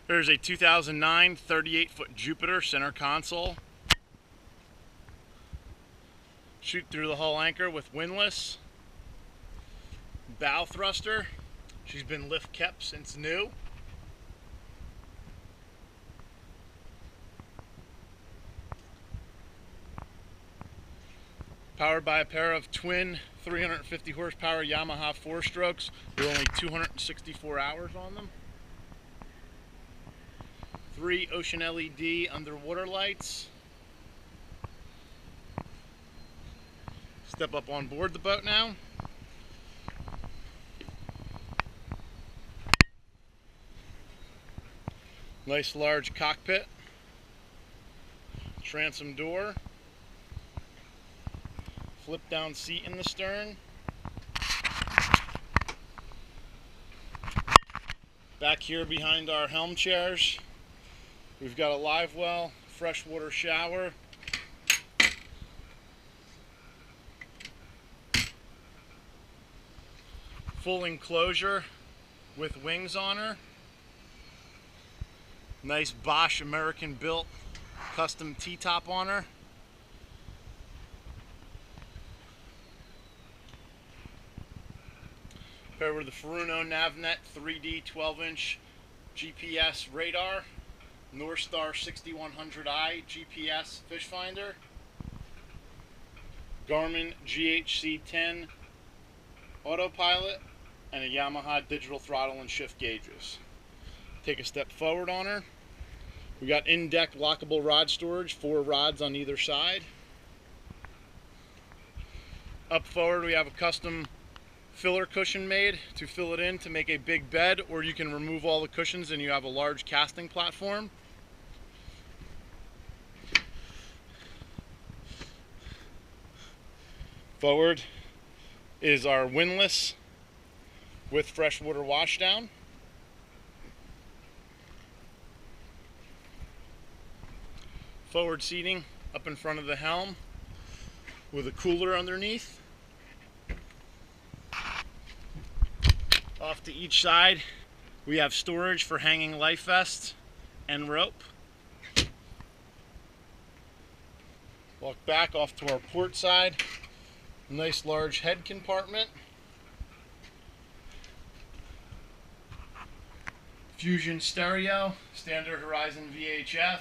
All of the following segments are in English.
There's a 2009 38-foot Jupiter center console. Shoot through the hull anchor with windlass. Bow thruster. She's been lift kept since new. Powered by a pair of twin 350 horsepower Yamaha 4-strokes. There are only 264 hours on them. 3 ocean LED underwater lights. Step up on board the boat now. Nice large cockpit. Transom door. Flip down seat in the stern. Back here behind our helm chairs, we've got a live well, freshwater shower. Full enclosure with wings on her. Nice Bosch American built custom T-top on her. Over the Furuno NavNet 3D 12-inch GPS radar, Northstar 6100i GPS fish finder, Garmin GHC10 autopilot, and a Yamaha digital throttle and shift gauges. Take a step forward on her. We got in-deck lockable rod storage, 4 rods on either side. Up forward we have a custom filler cushion made to fill it in to make a big bed, or you can remove all the cushions and you have a large casting platform. Forward is our windlass with freshwater washdown. Forward seating up in front of the helm with a cooler underneath. Off to each side, we have storage for hanging life vests and rope. Walk back off to our port side. Nice large head compartment. Fusion stereo, standard Horizon VHF.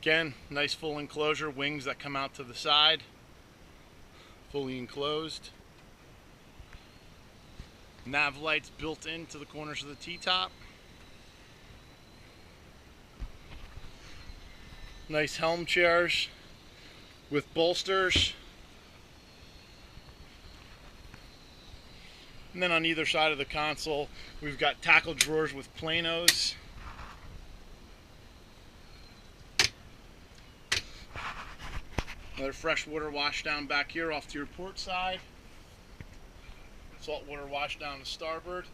Again, nice full enclosure, wings that come out to the side, fully enclosed. Nav lights built into the corners of the T-top. Nice helm chairs with bolsters. And then on either side of the console, we've got tackle drawers with planos. Another freshwater washdown back here off to your port side. Saltwater washdown to starboard.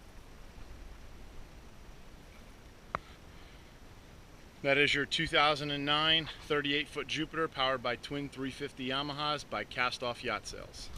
That is your 2009 38-foot Jupiter powered by twin 350 Yamahas by Cast Off Yacht Sales.